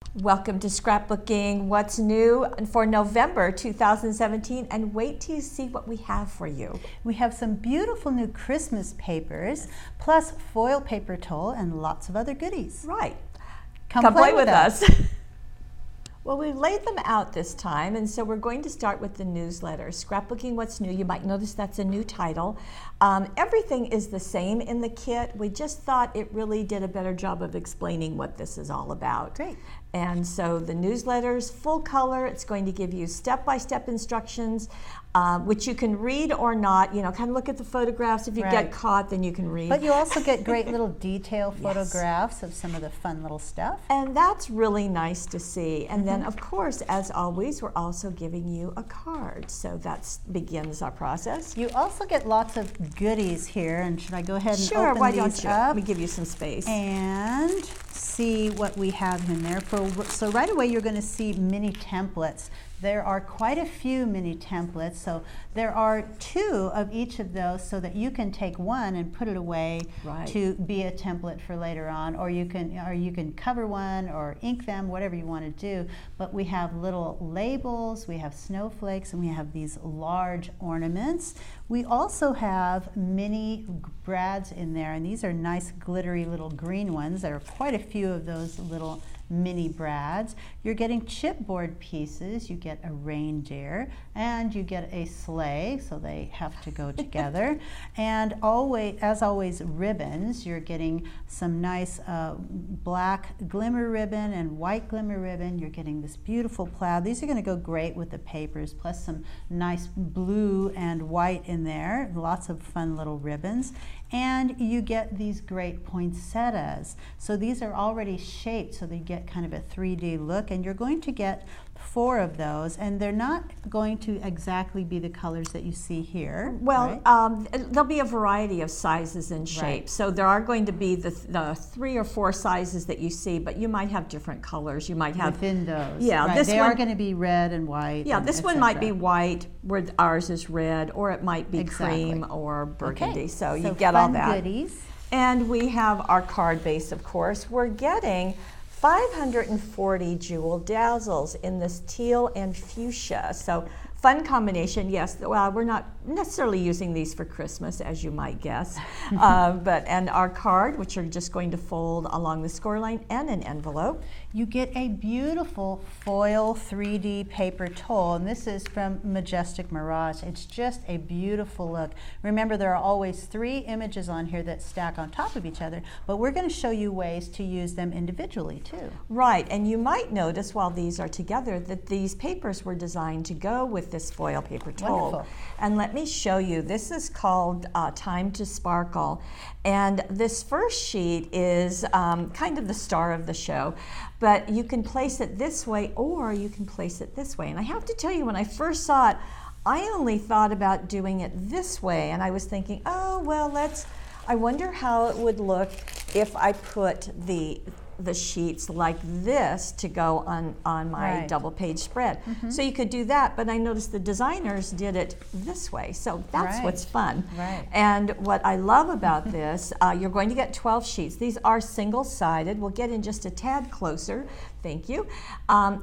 Welcome to Scrapbooking What's New for November 2017, and wait till you see what we have for you. We have some beautiful new Christmas papers, plus foil paper tulle and lots of other goodies. Right. Come play with us. Well, we laid them out this time, and so we're going to start with the newsletter, Scrapbooking What's New. You might notice that's a new title. Everything is the same in the kit. We just thought it really did a better job of explaining what this is all about. Great. And so the newsletter's full color. It's going to give you step-by-step instructions, which you can read or not. You know, kind of look at the photographs. If you get caught, then you can read. But you also get great little detail photographs of some of the fun little stuff. And that's really nice to see. And then, of course, as always, we're also giving you a card. So that begins our process. You also get lots of goodies here. And should I go ahead and Sure, open why these don't you? up? Let me give you some space. And see what we have in there. So right away you're going to see mini templates. There are quite a few mini templates, so there are 2 of each of those so that you can take one and put it away to be a template for later on, or you can cover one or ink them, whatever you want to do. But we have little labels, we have snowflakes, and we have these large ornaments. We also have mini brads in there, and these are nice glittery little green ones. There are quite a few of those little mini brads. You're getting chipboard pieces, you get a reindeer, and you get a sleigh, so they have to go together. And always, as always, ribbons. You're getting some nice black glimmer ribbon and white glimmer ribbon. You're getting this beautiful plaid. These are going to go great with the papers, plus some nice blue and white in there. Lots of fun little ribbons. And you get these great poinsettias. So these are already shaped so they get kind of a 3D look, and you're going to get 4 of those, and they're not going to exactly be the colors that you see here. Well, there'll be a variety of sizes and shapes. So there are going to be the 3 or 4 sizes that you see, but you might have different colors. You might have within those. Yeah, this they are going to be red and white. Yeah, this one might be white, where ours is red, or it might be cream or burgundy. Okay. So you get all that. Goodies. And we have our card base, of course. We're getting 540 jewel dazzles in this teal and fuchsia. So fun combination, yes. Well, we're not necessarily using these for Christmas, as you might guess. And our card, which are just going to fold along the scoreline, and an envelope. You get a beautiful foil 3D paper tulle, and this is from Majestic Mirage. It's just a beautiful look. Remember, there are always 3 images on here that stack on top of each other, but we're going to show you ways to use them individually too. Right, and you might notice while these are together that these papers were designed to go with this foil paper tulle. Wonderful. And let me show you. This is called Time to Sparkle, and this first sheet is kind of the star of the show. But you can place it this way, or you can place it this way. And I have to tell you, when I first saw it, I only thought about doing it this way. And I was thinking, oh, well, I wonder how it would look if I put the sheets like this to go on my double page spread. So you could do that, but I noticed the designers did it this way. So that's what's fun. And what I love about this, you're going to get 12 sheets. These are single-sided. We'll get in just a tad closer. Thank you.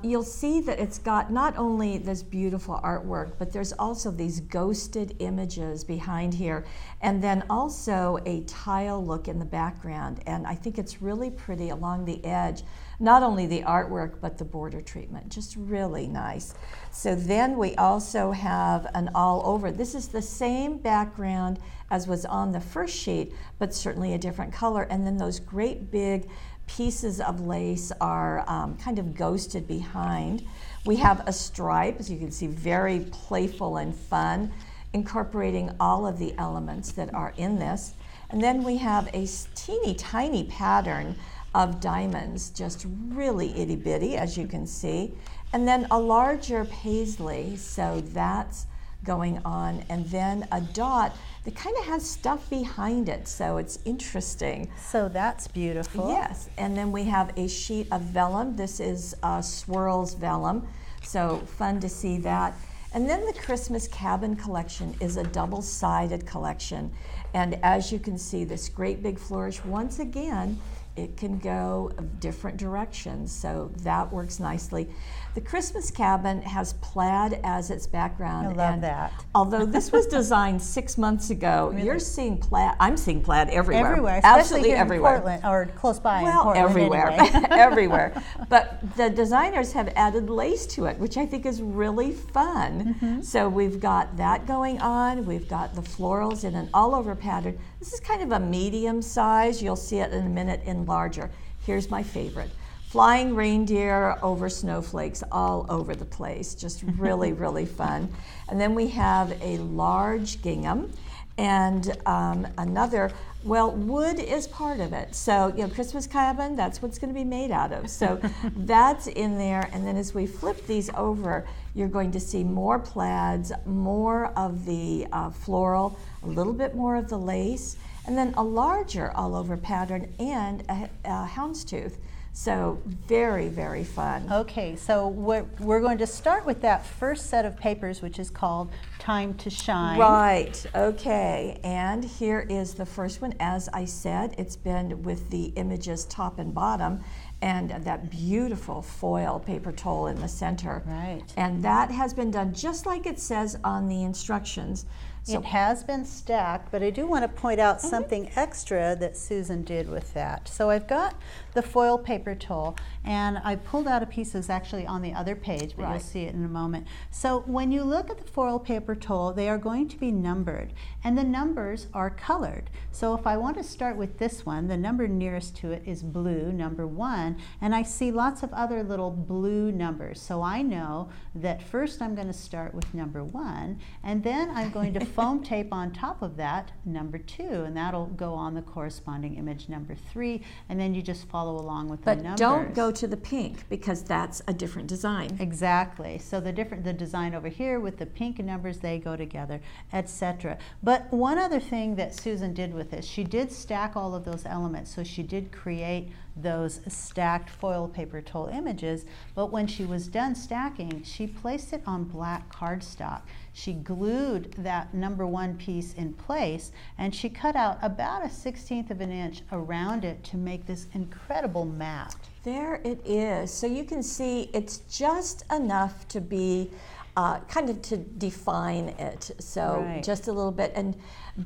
You'll see that it's got not only this beautiful artwork, but there's also these ghosted images behind here, and then also a tile look in the background. And I think it's really pretty along the edge. Not only the artwork, but the border treatment. Just really nice. So then we also have an all over. This is the same background as was on the first sheet, but certainly a different color. And then those great big pieces of lace are kind of ghosted behind. We have a stripe, as you can see, very playful and fun, incorporating all of the elements that are in this. And then we have a teeny tiny pattern of diamonds, just really itty bitty, as you can see. And then a larger paisley, so that's going on, and then a dot that kind of has stuff behind it, so it's interesting. So that's beautiful. Yes, and then we have a sheet of vellum. This is Swirls vellum, so fun to see that. And then the Christmas Cabin collection is a double-sided collection, and as you can see, this great big flourish once again it can go different directions, so that works nicely. The Christmas cabin has plaid as its background. I love that. Although this was designed 6 months ago, Really? you're seeing plaid. I'm seeing plaid everywhere. Everywhere, especially absolutely here everywhere. in Portland, or close by in Well, Portland. everywhere, Anyway. everywhere. But the designers have added lace to it, which I think is really fun. So we've got that going on. We've got the florals in an all-over pattern. This is kind of a medium size. You'll see it in a minute in larger. Here's my favorite. Flying reindeer over snowflakes all over the place. Just really, really fun. And then we have a large gingham and another, well, wood is part of it. So, Christmas cabin, that's what it's going to be made out of. So that's in there. And then as we flip these over, you're going to see more plaids, more of the floral, a little bit more of the lace, and then a larger all-over pattern and a houndstooth. So very, very fun. Okay, so we're going to start with that first set of papers, which is called Time to Shine. Right, okay, and here is the first one. As I said, it's been with the images top and bottom, and that beautiful foil paper towel in the center. Right. And that has been done just like it says on the instructions. So It has been stacked, but I do want to point out something extra that Susan did with that. So I've got the foil paper towel, and I pulled out a piece that's actually on the other page, but you'll Right. see it in a moment. So when you look at the foil paper towel, they are going to be numbered, and the numbers are colored. So if I want to start with this one, the number nearest to it is blue, number 1, and I see lots of other little blue numbers. So I know that first I'm going to start with number 1, and then I'm going to foam tape on top of that number 2, and that'll go on the corresponding image number 3, and then you just follow along with the but numbers. don't go to the pink because that's a different design. Exactly. So the design over here with the pink numbers, they go together, etc. But one other thing that Susan did with this, she did stack all of those elements. So she did create those stacked foil paper towel images, but when she was done stacking, she placed it on black cardstock. She glued that number 1 piece in place, and she cut out about a 1/16 of an inch around it to make this incredible mat. There it is. So you can see it's just enough to be kind of to define it. So Right. just a little bit, and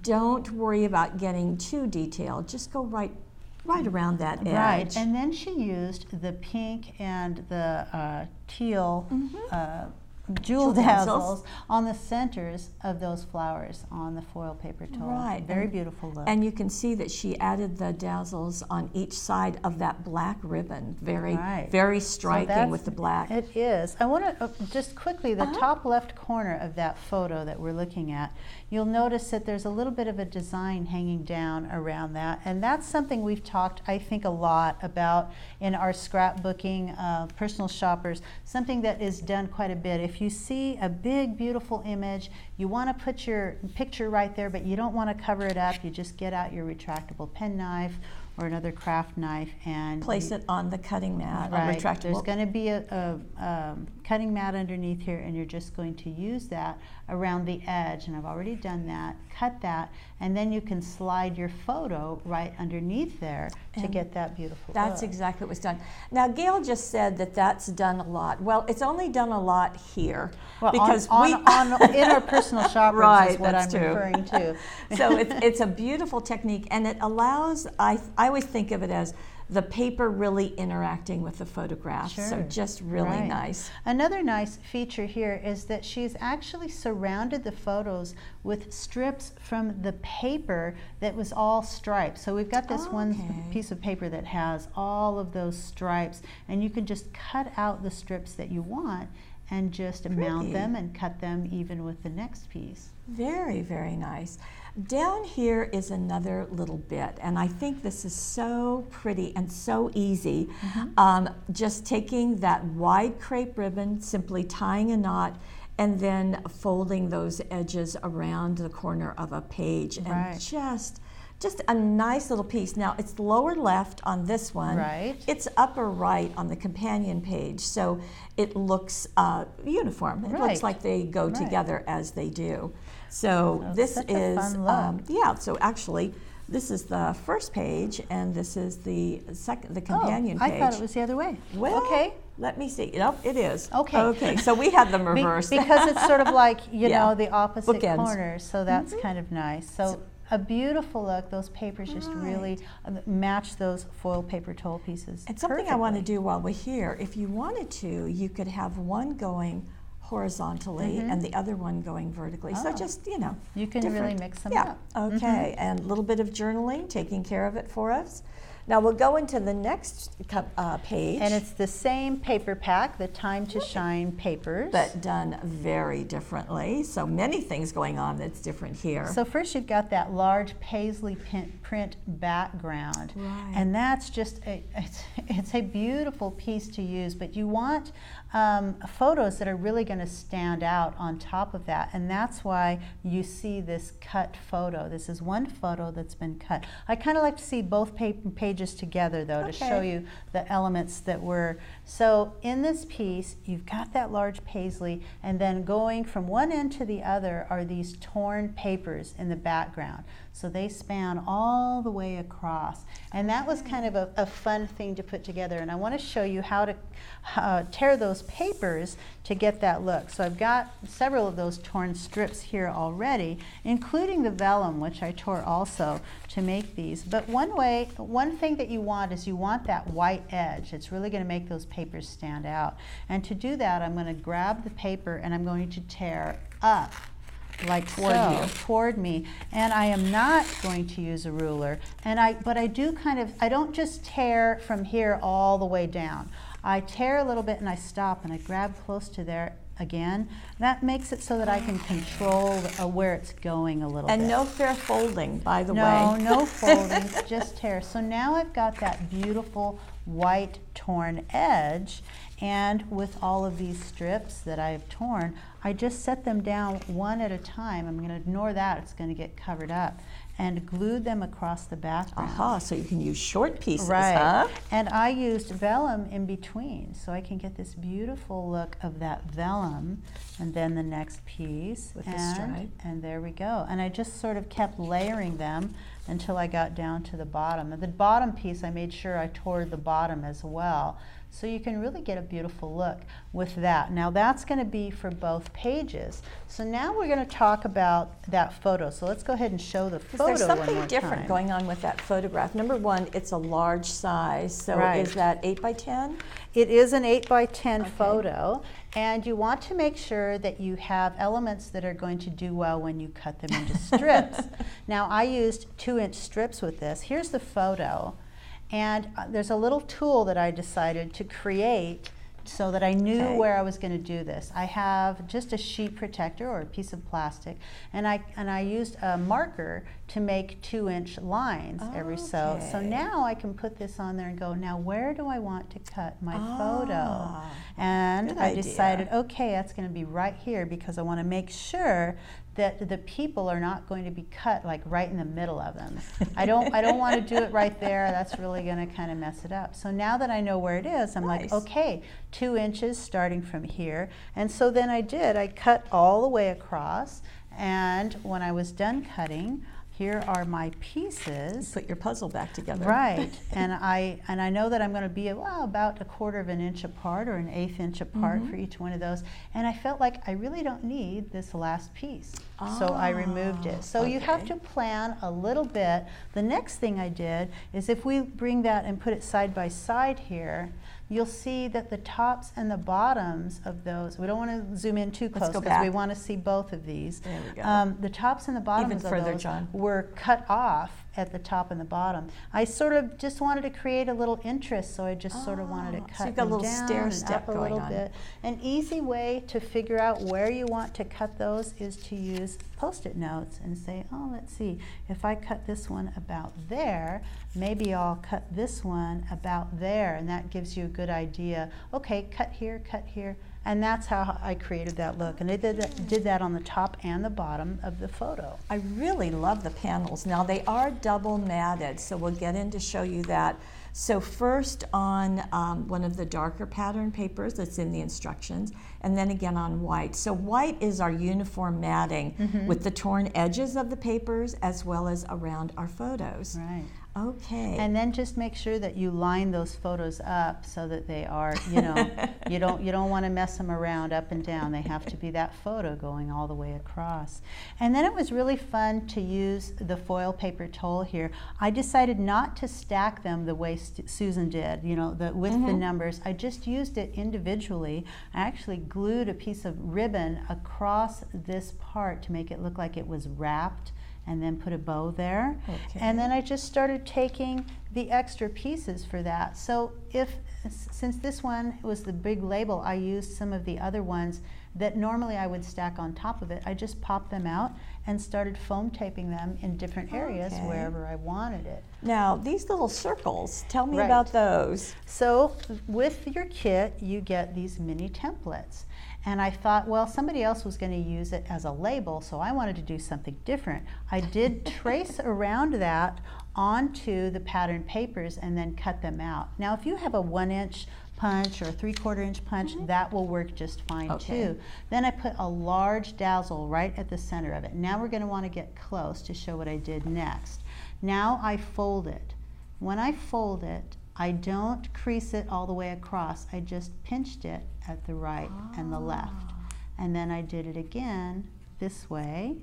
don't worry about getting too detailed. Just go right around that edge. Right, and then she used the pink and the teal jewel Jewel dazzles. dazzles on the centers of those flowers on the foil paper towel. Right. Very and, beautiful look. And you can see that she added the dazzles on each side of that black ribbon. Very, Right. very So striking that's- with the black. It is. I want to just quickly, the top left corner of that photo that we're looking at, you'll notice that there's a little bit of a design hanging down around that, and that's something we've talked, I think, a lot about in our scrapbooking, personal shoppers, something that is done quite a bit. If you see a big, beautiful image, you want to put your picture right there, but you don't want to cover it up, you just get out your retractable penknife or another craft knife and Place it on the cutting mat, right. retractable. There's going to be a cutting mat underneath here, and you're just going to use that around the edge, and I've already done that. Cut that, and then you can slide your photo right underneath there to And get that beautiful That's look. exactly what was done. Now, Gail just said that that's done a lot. Well, it's only done a lot here Well, because in our personal shoppers Right, is what that's I'm true. referring to. So it's a beautiful technique, and it allows, I always think of it as the paper really interacting with the photograph. So Sure. just really Right. nice. Another nice feature here is that she's actually surrounded the photos with strips from the paper that was all striped. So we've got this one Okay. piece of paper that has all of those stripes, and you can just cut out the strips that you want and just mount Pretty. them and cut them even with the next piece. Very, very nice. Down here is another little bit, and I think this is so pretty and so easy. Just taking that wide crepe ribbon, simply tying a knot, and then folding those edges around the corner of a page, and Right. just a nice little piece. Now, it's lower left on this one. Right. It's upper right on the companion page, so it looks uniform. It Right. looks like they go Right. together as they do. So Oh, this such a is, fun look. yeah, so actually This is the first page, and this is the companion page. I thought it was the other way. Well, okay. Let me see. Nope, it is. Okay. Okay, so we have them reversed. Because it's sort of like, you Yeah. know, the opposite Bookends. corners, so that's kind of nice. So a beautiful look. Those papers just really match those foil paper toll pieces. And something I want to perfectly. do while we're here, if you wanted to, you could have one going horizontally and the other one going vertically. So Oh. just, you know, You can really different. mix them Yeah, up. okay, and a little bit of journaling, taking care of it for us. Now we'll go into the next page. And it's the same paper pack, the Time to Shine papers. but done very differently. So many things going on that's different here. So first you've got that large paisley print background. Right. And that's just, it's a beautiful piece to use, but you want photos that are really going to stand out on top of that. And that's why you see this cut photo. This is one photo that's been cut. I kind of like to see both pages together though, to show you the elements that were. So in this piece, you've got that large paisley, and then going from one end to the other are these torn papers in the background. So they span all the way across. And that was kind of a fun thing to put together. And I want to show you how to tear those papers to get that look. So I've got several of those torn strips here already, including the vellum, which I tore also to make these. But one thing that you want is you want that white edge. It's really going to make those papers stand out. And to do that, I'm going to grab the paper and I'm going to tear up like toward me, and I am not going to use a ruler, but I do I don't just tear from here all the way down. I tear a little bit and I stop and I grab close to there again. That makes it so that I can control where it's going a little bit. And no fair folding, by the way. No folding, just tear. So now I've got that beautiful white torn edge, and with all of these strips that I've torn, I just set them down one at a time. I'm going to ignore that, it's going to get covered up, and glued them across the background. Aha, so you can use short pieces, Right. huh? And I used vellum in between, so I can get this beautiful look of that vellum, and then the next piece. With the stripe. And there we go. And I just sort of kept layering them until I got down to the bottom. And the bottom piece, I made sure I tore the bottom as well. So you can really get a beautiful look with that. Now that's going to be for both pages. So now we're going to talk about that photo. So let's go ahead and show the photo There's one something more different time. going on with that photograph. Number one, it's a large size. So Right. is that 8 by 10? It is an 8 by 10 photo, and you want to make sure that you have elements that are going to do well when you cut them into strips. Now I used 2-inch strips with this. Here's the photo, and there's a little tool that I decided to create so that I knew where I was going to do this. I have just a sheet protector or a piece of plastic, and I used a marker to make 2-inch lines every so. So now I can put this on there and go, now where do I want to cut my photo? And good I idea. decided, okay, that's going to be right here, because I want to make sure that the people are not going to be cut like right in the middle of them. I don't want to do it right there. That's really going to kind of mess it up. So now that I know where it is, I'm like, okay, 2 inches starting from here. And so then I cut all the way across, and when I was done cutting, here are my pieces. Put your puzzle back together. Right, and I know that I'm going to be about 1/4 of an inch apart or an 1/8 inch apart for each one of those, and I felt like I really don't need this last piece, so I removed it. So you have to plan a little bit. The next thing I did is, if we bring that and put it side by side here, you'll see that the tops and the bottoms of those, we don't want to zoom in too close go because we back. want to see both of these. There we go. The tops and the bottoms Even of further, those John. were cut off at the top and the bottom. I sort of just wanted to create a little interest, so I just sort of wanted to so cut you've got a them little down stair and step up a going little on. bit. An easy way to figure out where you want to cut those is to use Post-it notes and say, oh, let's see, if I cut this one about there, maybe I'll cut this one about there, and that gives you a good idea. Okay, cut here, And that's how I created that look. And I did that on the top and the bottom of the photo. I really love the panels. Now they are double matted, so we'll get in to show you that. So first on one of the darker pattern papers that's in the instructions, and then again on white. So white is our uniform matting with the torn edges of the papers as well as around our photos. Right. Okay. And then just make sure that you line those photos up so that they are, you know, you don't want to mess them around up and down. They have to be that photo going all the way across. And then it was really fun to use the foil paper toll here. I decided not to stack them the way Susan did, you know, with the numbers. I just used it individually. I actually glued a piece of ribbon across this part to make it look like it was wrapped, and then put a bow there. Okay. And then I just started taking the extra pieces for that. So since this one was the big label, I used some of the other ones that normally I would stack on top of it. I just popped them out and started foam taping them in different areas wherever I wanted it. Now these little circles, tell me Right. about those. So with your kit, you get these mini templates. And I thought, well, somebody else was going to use it as a label, so I wanted to do something different. I did trace around that onto the pattern papers and then cut them out. Now, if you have a 1-inch punch or a 3/4 inch punch, that will work just fine too. Then I put a large dazzle right at the center of it. Now we're going to want to get close to show what I did next. Now I fold it. When I fold it, I don't crease it all the way across. I just pinched it at the right and the left. And then I did it again this way.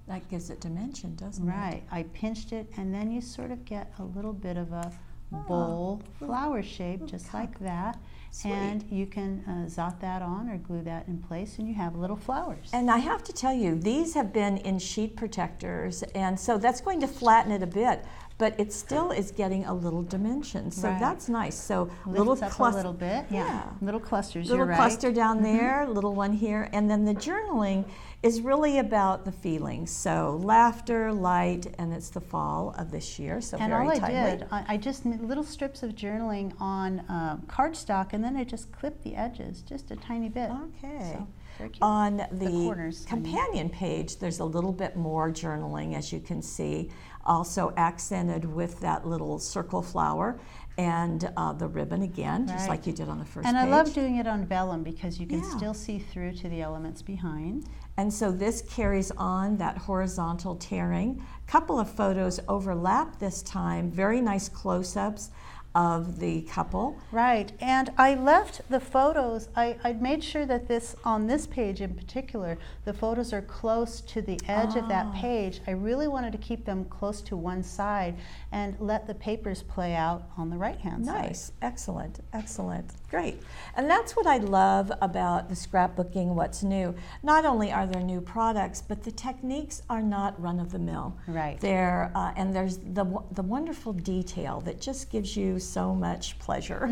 That gives it dimension, doesn't it? Right. I pinched it, and then you sort of get a little bit of a bowl flower shape, just like that. Sweet. And you can zot that on or glue that in place, and you have little flowers. And I have to tell you, these have been in sheet protectors, and so that's going to flatten it a bit, but it still is getting a little dimension. So Right. that's nice. So Lifts up a little bit, yeah. Little clusters, Little you're right. cluster down there, little one here, and then the journaling is really about the feelings. So laughter, light, and it's the fall of this year, so And very all I timely. did, I just made little strips of journaling on cardstock, and then I just clipped the edges just a tiny bit. Okay. So, very cute. On the corners, I mean. companion page, there's a little bit more journaling, as you can see, also accented with that little circle flower and the ribbon again, just Right. like you did on the first And page. I love doing it on vellum because you can Yeah. still see through to the elements behind. And so this carries on that horizontal tearing. Couple of photos overlap this time, very nice close-ups of the couple. Right, and I left the photos, I made sure that on this page in particular, the photos are close to the edge of that page. I really wanted to keep them close to one side and let the papers play out on the right-hand side. Nice, excellent, excellent, great. And that's what I love about the Scrapbooking What's New. Not only are there new products, but the techniques are not run-of-the-mill. Right. They're, and there's the wonderful detail that just gives you so much pleasure.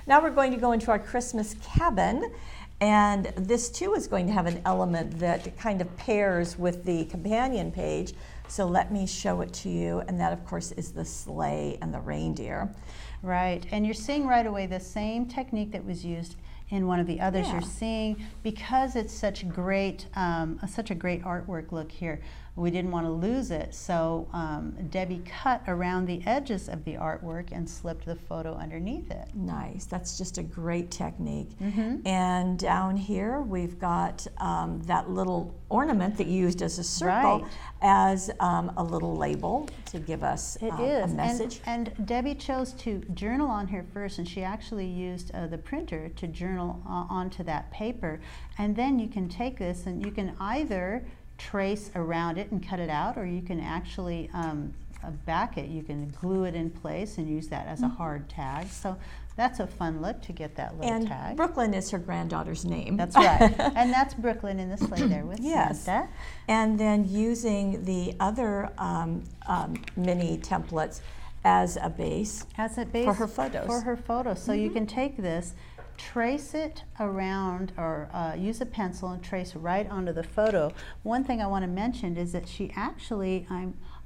Now we're going to go into our Christmas cabin, and this too is going to have an element that kind of pairs with the companion page. So let me show it to you, and that of course is the sleigh and the reindeer. Right, and you're seeing right away the same technique that was used in one of the others. Yeah. You're seeing, because it's such a great artwork look here, we didn't want to lose it, so Debbie cut around the edges of the artwork and slipped the photo underneath it. Nice, that's just a great technique. And down here we've got that little ornament that you used as a circle Right. as a little label to give us It a is, message. and Debbie chose to journal on here first, and she actually used the printer to journal onto that paper. And then you can take this and you can either trace around it and cut it out, or you can actually back it. You can glue it in place and use that as a hard tag. So that's a fun look to get that little And tag. Brooklyn is her granddaughter's name. That's right. And that's Brooklyn in the sleigh there with Yes. Santa. And then using the other mini templates as a base. As a base For her photos. For her photos. So you can take this, trace it around, or use a pencil and trace right onto the photo. One thing I want to mention is that she actually,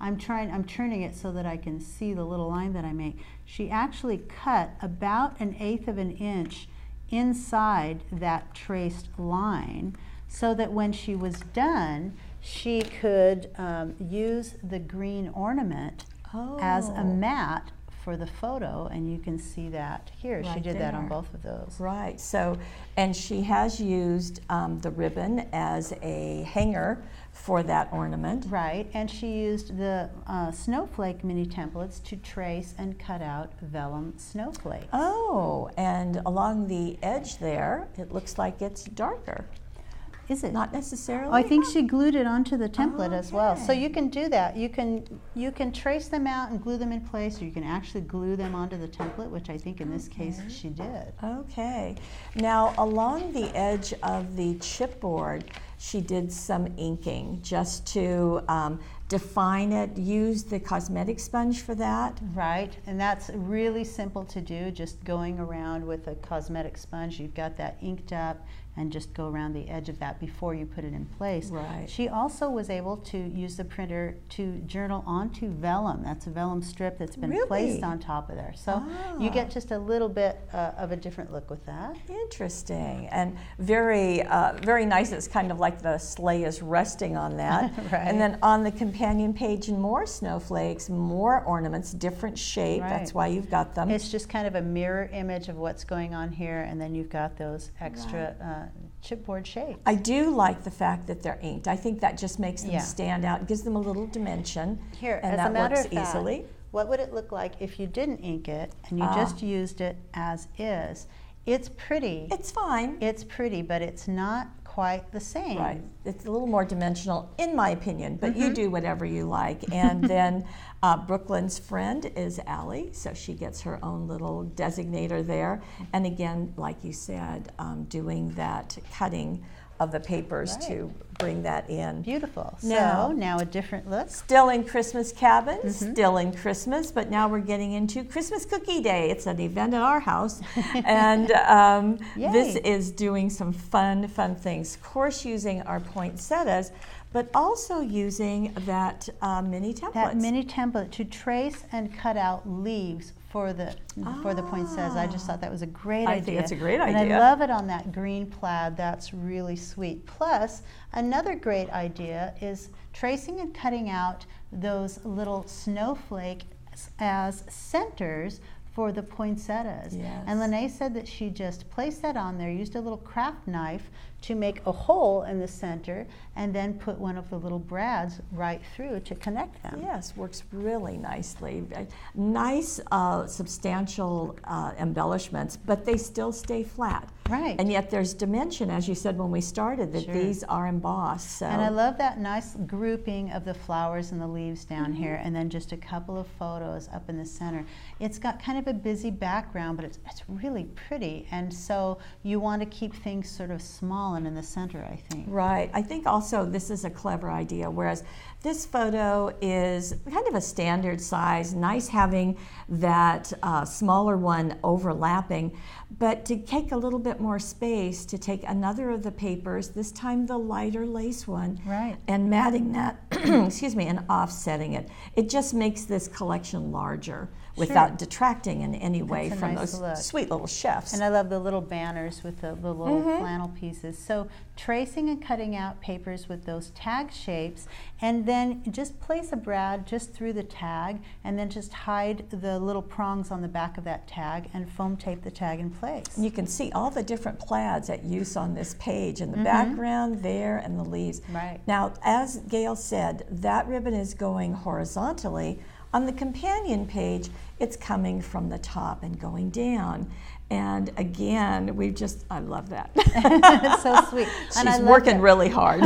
I'm turning it so that I can see the little line that I make. She actually cut about 1/8 of an inch inside that traced line so that when she was done, she could use the green ornament as a mat for the photo, and you can see that here. Right she did that on there. both of those. Right, so, and she has used the ribbon as a hanger for that ornament. Right, and she used the snowflake mini templates to trace and cut out vellum snowflakes. Oh, and along the edge there, it looks like it's darker. Is it? Not necessarily. I think she glued it onto the template as well. So Okay. you can do that. You can trace them out and glue them in place, or you can actually glue them onto the template, which I think in this case she did. Okay. Now, along the edge of the chipboard, she did some inking just to define it. Use the cosmetic sponge for that. Right, and that's really simple to do, just going around with a cosmetic sponge. You've got that inked up, and just go around the edge of that before you put it in place. Right. She also was able to use the printer to journal onto vellum. That's a vellum strip that's been Really? placed on top of there. So you get just a little bit of a different look with that. Interesting, and very, very nice. It's kind of like the sleigh is resting on that. Right. And then on the companion page, more snowflakes, more ornaments, different shape. Right. That's why you've got them. It's just kind of a mirror image of what's going on here, and then you've got those extra chipboard shapes. I do like the fact that they're inked. I think that just makes them Yeah. stand out, gives them a little dimension, Here, and as that a matter works of fact, easily. what would it look like if you didn't ink it and you just used it as is? It's pretty. It's fine. It's pretty, but it's not quite the same. Right. It's a little more dimensional, in my opinion, but you do whatever you like. And then Brooklyn's friend is Allie, so she gets her own little designator there. And again, like you said, doing that cutting of the papers Right. to bring that in. Beautiful. Now- So now a different look. Still in Christmas cabins, still in Christmas, but now we're getting into Christmas Cookie Day. It's an event at our house. And this Yay. is doing some fun things. Of course, using our poinsettias, but also using that mini templates. That mini template to trace and cut out leaves for the poinsettias. I just thought that was a great I idea. think it's a great And idea. I love it on that green plaid. That's really sweet. Plus, another great idea is tracing and cutting out those little snowflakes as centers for the poinsettias. Yes. And Lene said that she just placed that on there, used a little craft knife to make a hole in the center, and then put one of the little brads right through to connect them. Yes, works really nicely. Nice, substantial embellishments, but they still stay flat. Right. And yet there's dimension, as you said when we started, that Sure. these are embossed. So. And I love that nice grouping of the flowers and the leaves down here, and then just a couple of photos up in the center. It's got kind of a busy background, but it's really pretty, and so you want to keep things sort of small and in the center, I think. Right. I think also this is a clever idea, whereas this photo is kind of a standard size, nice having that smaller one overlapping, but to take a little bit more space, to take another of the papers, this time the lighter lace one, Right. and matting that, excuse me, and offsetting it. It just makes this collection larger without detracting in any way That's a from nice those look. sweet little chefs. And I love the little banners with the little flannel pieces. So tracing and cutting out papers with those tag shapes, and then just place a brad just through the tag, and then just hide the little prongs on the back of that tag and foam tape the tag in place. You can see all the different plaids at use on this page, in the background there and the leaves. Right. Now, as Gail said, that ribbon is going horizontally. On the companion page, it's coming from the top and going down. And again, I love that. It's so sweet. And I She's love working it. really hard.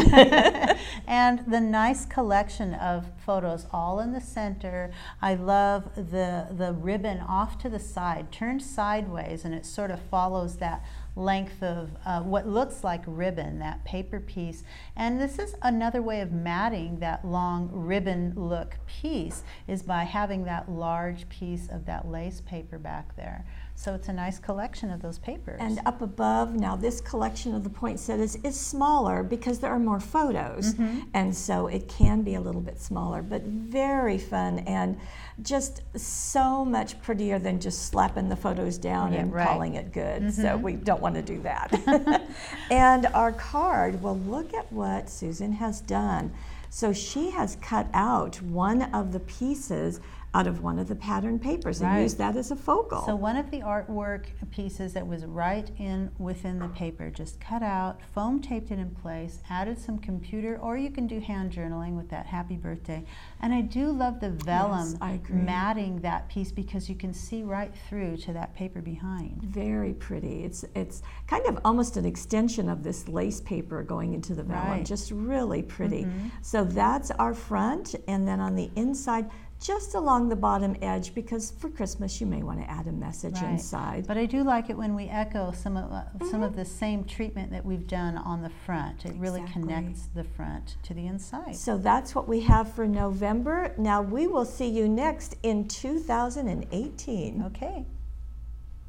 And the nice collection of photos all in the center. I love the ribbon off to the side, turned sideways, and it sort of follows that length of what looks like ribbon, that paper piece. And this is another way of matting that long ribbon look piece, is by having that large piece of that lace paper back there. So it's a nice collection of those papers. And up above, now this collection of the poinsettias is smaller because there are more photos. And so it can be a little bit smaller, but very fun and just so much prettier than just slapping the photos down and calling it good. So we don't want to do that. And our card, well, look at what Susan has done. So she has cut out one of the pieces out of one of the pattern papers and used that as a focal. So one of the artwork pieces that was right in within the paper, just cut out, foam taped it in place, added some computer, or you can do hand journaling with that happy birthday. And I do love the vellum matting that piece because you can see right through to that paper behind. Very pretty. It's kind of almost an extension of this lace paper going into the vellum. Just really pretty. So that's our front, and then on the inside, just along the bottom edge, because for Christmas you may want to add a message inside. But I do like it when we echo some of the same treatment that we've done on the front. It really connects the front to the inside. So that's what we have for November. Now we will see you next in 2018. Okay.